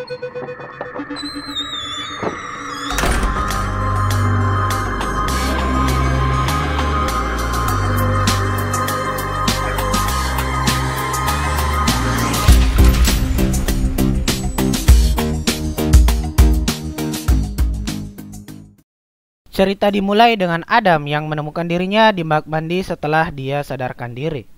Cerita dimulai dengan Adam yang menemukan dirinya di bak mandi setelah dia sadarkan diri.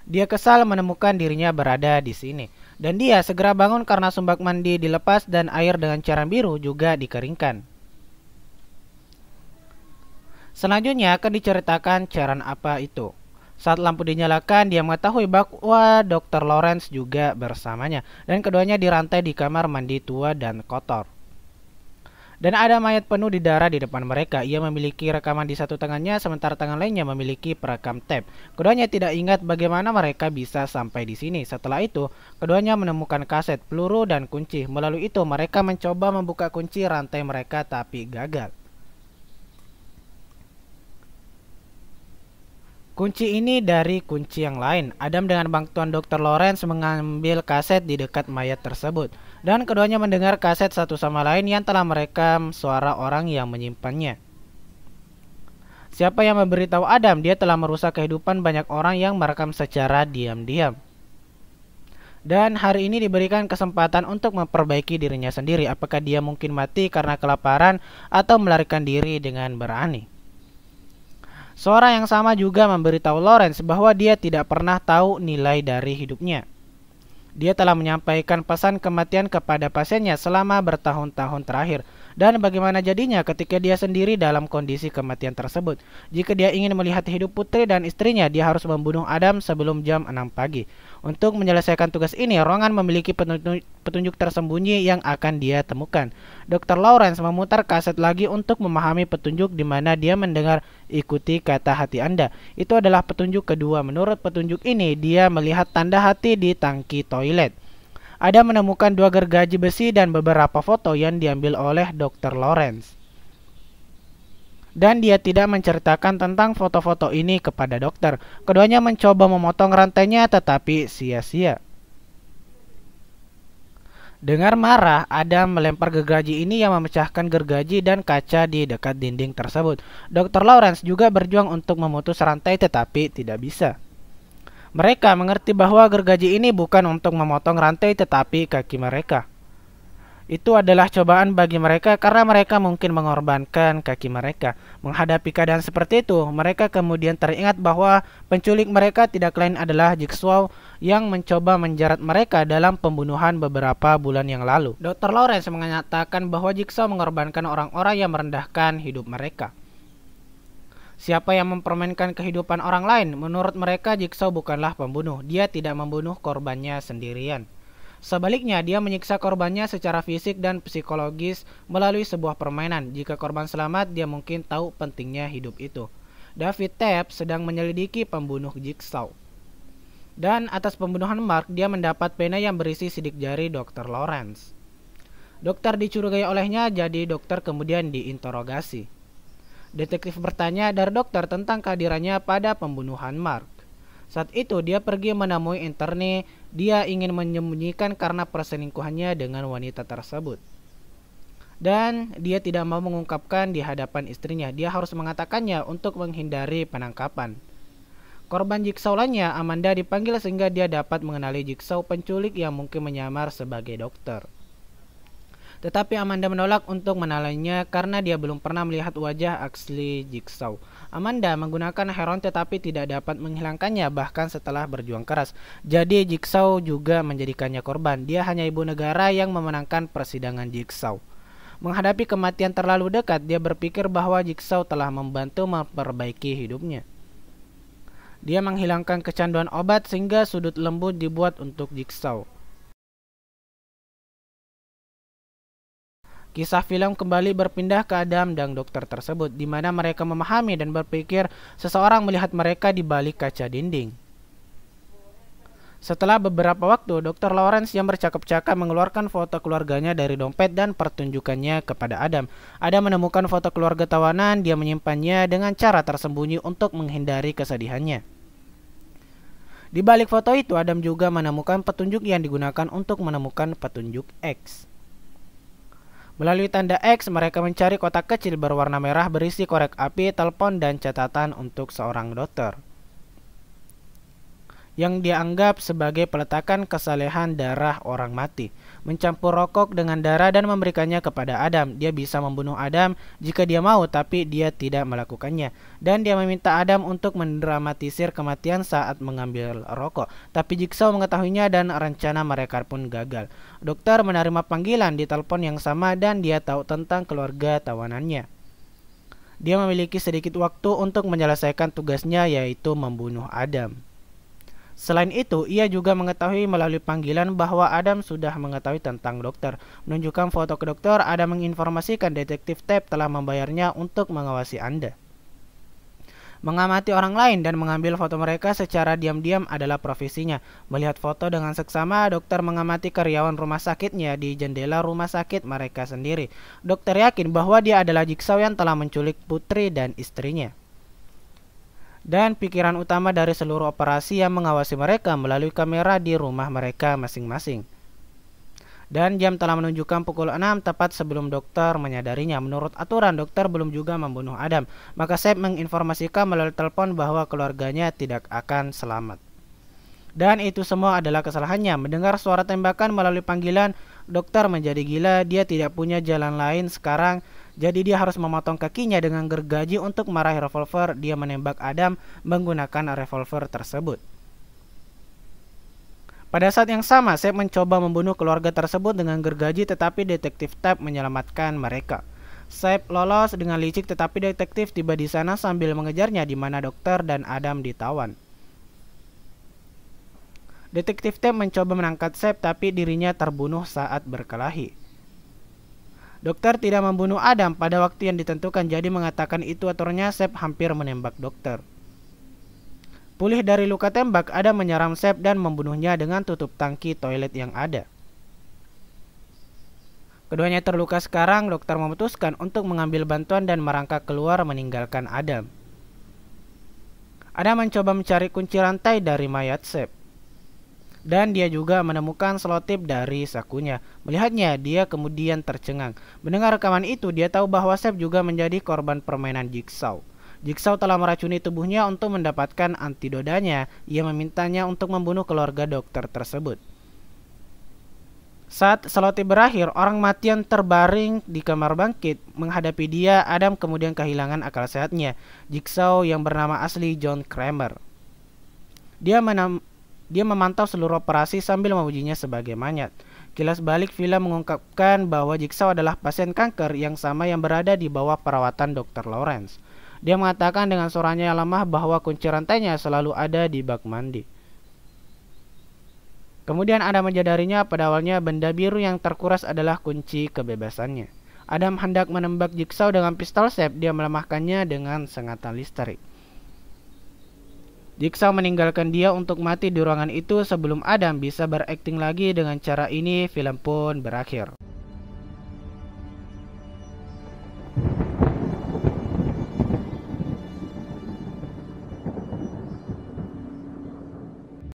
Dia kesal menemukan dirinya berada di sini, dan dia segera bangun karena sumbak mandi dilepas dan air dengan cairan biru juga dikeringkan. Selanjutnya akan diceritakan cairan apa itu. Saat lampu dinyalakan, dia mengetahui bahwa Dr. Lawrence juga bersamanya, dan keduanya dirantai di kamar mandi tua dan kotor. Dan ada mayat penuh di darah di depan mereka. Ia memiliki rekaman di satu tangannya, sementara tangan lainnya memiliki perekam tape. Keduanya tidak ingat bagaimana mereka bisa sampai di sini. Setelah itu, keduanya menemukan kaset, peluru, dan kunci. Melalui itu, mereka mencoba membuka kunci rantai mereka, tapi gagal. Kunci ini dari kunci yang lain. Adam dengan bantuan Dr. Lawrence mengambil kaset di dekat mayat tersebut. Dan keduanya mendengar kaset satu sama lain yang telah merekam suara orang yang menyimpannya. Siapa yang memberitahu Adam dia telah merusak kehidupan banyak orang yang merekam secara diam-diam. Dan hari ini diberikan kesempatan untuk memperbaiki dirinya sendiri. Apakah dia mungkin mati karena kelaparan atau melarikan diri dengan berani? Suara yang sama juga memberitahu Lawrence bahwa dia tidak pernah tahu nilai dari hidupnya. Dia telah menyampaikan pesan kematian kepada pasiennya selama bertahun-tahun terakhir. Dan bagaimana jadinya ketika dia sendiri dalam kondisi kematian tersebut? Jika dia ingin melihat hidup putri dan istrinya, dia harus membunuh Adam sebelum jam 6 pagi. Untuk menyelesaikan tugas ini, Rogan memiliki petunjuk tersembunyi yang akan dia temukan. Dr. Lawrence memutar kaset lagi untuk memahami petunjuk di mana dia mendengar ikuti kata hati Anda. Itu adalah petunjuk kedua. Menurut petunjuk ini, dia melihat tanda hati di tangki toilet. Ada menemukan 2 gergaji besi dan beberapa foto yang diambil oleh Dr. Lawrence. Dan dia tidak menceritakan tentang foto-foto ini kepada dokter. Keduanya mencoba memotong rantainya tetapi sia-sia. Dengar marah, Adam melempar gergaji ini yang memecahkan gergaji dan kaca di dekat dinding tersebut. Dr. Lawrence juga berjuang untuk memutus rantai tetapi tidak bisa. Mereka mengerti bahwa gergaji ini bukan untuk memotong rantai tetapi kaki mereka. Itu adalah cobaan bagi mereka karena mereka mungkin mengorbankan kaki mereka. Menghadapi keadaan seperti itu, mereka kemudian teringat bahwa penculik mereka tidak lain adalah Jigsaw yang mencoba menjerat mereka dalam pembunuhan beberapa bulan yang lalu. Dr. Lawrence mengatakan bahwa Jigsaw mengorbankan orang-orang yang merendahkan hidup mereka. Siapa yang mempermainkan kehidupan orang lain? Menurut mereka, Jigsaw bukanlah pembunuh. Dia tidak membunuh korbannya sendirian. Sebaliknya, dia menyiksa korbannya secara fisik dan psikologis melalui sebuah permainan. Jika korban selamat, dia mungkin tahu pentingnya hidup itu. David Tepps sedang menyelidiki pembunuh Jigsaw. Dan atas pembunuhan Mark, dia mendapat pena yang berisi sidik jari Dr. Lawrence. Dokter dicurigai olehnya, jadi dokter kemudian diinterogasi. Detektif bertanya dari dokter tentang kehadirannya pada pembunuhan Mark. Saat itu dia pergi menemui interne. Dia ingin menyembunyikan karena perselingkuhannya dengan wanita tersebut. Dan dia tidak mau mengungkapkan di hadapan istrinya. Dia harus mengatakannya untuk menghindari penangkapan. Korban Jigsaw lainnya, Amanda, dipanggil sehingga dia dapat mengenali Jigsaw penculik yang mungkin menyamar sebagai dokter. Tetapi Amanda menolak untuk mengenalinya karena dia belum pernah melihat wajah asli Jigsaw. Amanda menggunakan heroin tetapi tidak dapat menghilangkannya bahkan setelah berjuang keras. Jadi Jigsaw juga menjadikannya korban. Dia hanya ibu negara yang memenangkan persidangan Jigsaw. Menghadapi kematian terlalu dekat, dia berpikir bahwa Jigsaw telah membantu memperbaiki hidupnya. Dia menghilangkan kecanduan obat sehingga sudut lembut dibuat untuk Jigsaw. Kisah film kembali berpindah ke Adam dan dokter tersebut, di mana mereka memahami dan berpikir seseorang melihat mereka di balik kaca dinding. Setelah beberapa waktu, Dr. Lawrence yang bercakap-cakap mengeluarkan foto keluarganya dari dompet dan pertunjukannya kepada Adam. Adam menemukan foto keluarga tawanan, dia menyimpannya dengan cara tersembunyi untuk menghindari kesedihannya. Di balik foto itu, Adam juga menemukan petunjuk yang digunakan untuk menemukan petunjuk X. Melalui tanda X, mereka mencari kotak kecil berwarna merah berisi korek api, telepon, dan catatan untuk seorang dokter yang dianggap sebagai peletakan kesalehan darah orang mati, mencampur rokok dengan darah dan memberikannya kepada Adam. Dia bisa membunuh Adam jika dia mau, tapi dia tidak melakukannya. Dan dia meminta Adam untuk mendramatisir kematian saat mengambil rokok. Tapi Jigsaw mengetahuinya dan rencana mereka pun gagal. Dokter menerima panggilan di telepon yang sama dan dia tahu tentang keluarga tawanannya. Dia memiliki sedikit waktu untuk menyelesaikan tugasnya, yaitu membunuh Adam. Selain itu, ia juga mengetahui melalui panggilan bahwa Adam sudah mengetahui tentang dokter. Menunjukkan foto ke dokter, Adam menginformasikan detektif Tab telah membayarnya untuk mengawasi Anda. Mengamati orang lain dan mengambil foto mereka secara diam-diam adalah profesinya. Melihat foto dengan seksama, dokter mengamati karyawan rumah sakitnya di jendela rumah sakit mereka sendiri. Dokter yakin bahwa dia adalah Jigsaw yang telah menculik putri dan istrinya. Dan pikiran utama dari seluruh operasi yang mengawasi mereka melalui kamera di rumah mereka masing-masing. Dan jam telah menunjukkan pukul 6 tepat sebelum dokter menyadarinya. Menurut aturan, dokter belum juga membunuh Adam. Maka Seb menginformasikan melalui telepon bahwa keluarganya tidak akan selamat. Dan itu semua adalah kesalahannya. Mendengar suara tembakan melalui panggilan, dokter menjadi gila. Dia tidak punya jalan lain sekarang. Jadi dia harus memotong kakinya dengan gergaji untuk meraih revolver. Dia menembak Adam menggunakan revolver tersebut. Pada saat yang sama, Seb mencoba membunuh keluarga tersebut dengan gergaji, tetapi detektif Tab menyelamatkan mereka. Seb lolos dengan licik, tetapi detektif tiba di sana sambil mengejarnya, di mana dokter dan Adam ditawan. Detektif Tab mencoba menangkap Seb, tapi dirinya terbunuh saat berkelahi. Dokter tidak membunuh Adam pada waktu yang ditentukan, jadi mengatakan itu aturannya. Seb hampir menembak dokter. Pulih dari luka tembak, Adam menyeram Seb dan membunuhnya dengan tutup tangki toilet yang ada. Keduanya terluka sekarang. Dokter memutuskan untuk mengambil bantuan dan merangkak keluar meninggalkan Adam. Adam mencoba mencari kunci rantai dari mayat Seb. Dan dia juga menemukan selotip dari sakunya. Melihatnya, dia kemudian tercengang. Mendengar rekaman itu, dia tahu bahwa Seb juga menjadi korban permainan Jigsaw. Jigsaw telah meracuni tubuhnya untuk mendapatkan antidotanya. Ia memintanya untuk membunuh keluarga dokter tersebut. Saat selotip berakhir, orang mati yang terbaring di kamar bangkit menghadapi dia. Adam kemudian kehilangan akal sehatnya. Jigsaw yang bernama asli John Kramer. Dia memantau seluruh operasi sambil memujinya sebagai manyet. Kilas balik film mengungkapkan bahwa Jigsaw adalah pasien kanker yang sama yang berada di bawah perawatan Dr. Lawrence. Dia mengatakan dengan suaranya yang lemah bahwa kunci rantainya selalu ada di bak mandi. Kemudian Adam menyadarinya pada awalnya benda biru yang terkuras adalah kunci kebebasannya. Adam hendak menembak Jigsaw dengan pistol Seb. Dia melemahkannya dengan sengatan listrik. Jigsaw meninggalkan dia untuk mati di ruangan itu sebelum Adam bisa berakting lagi. Dengan cara ini, film pun berakhir.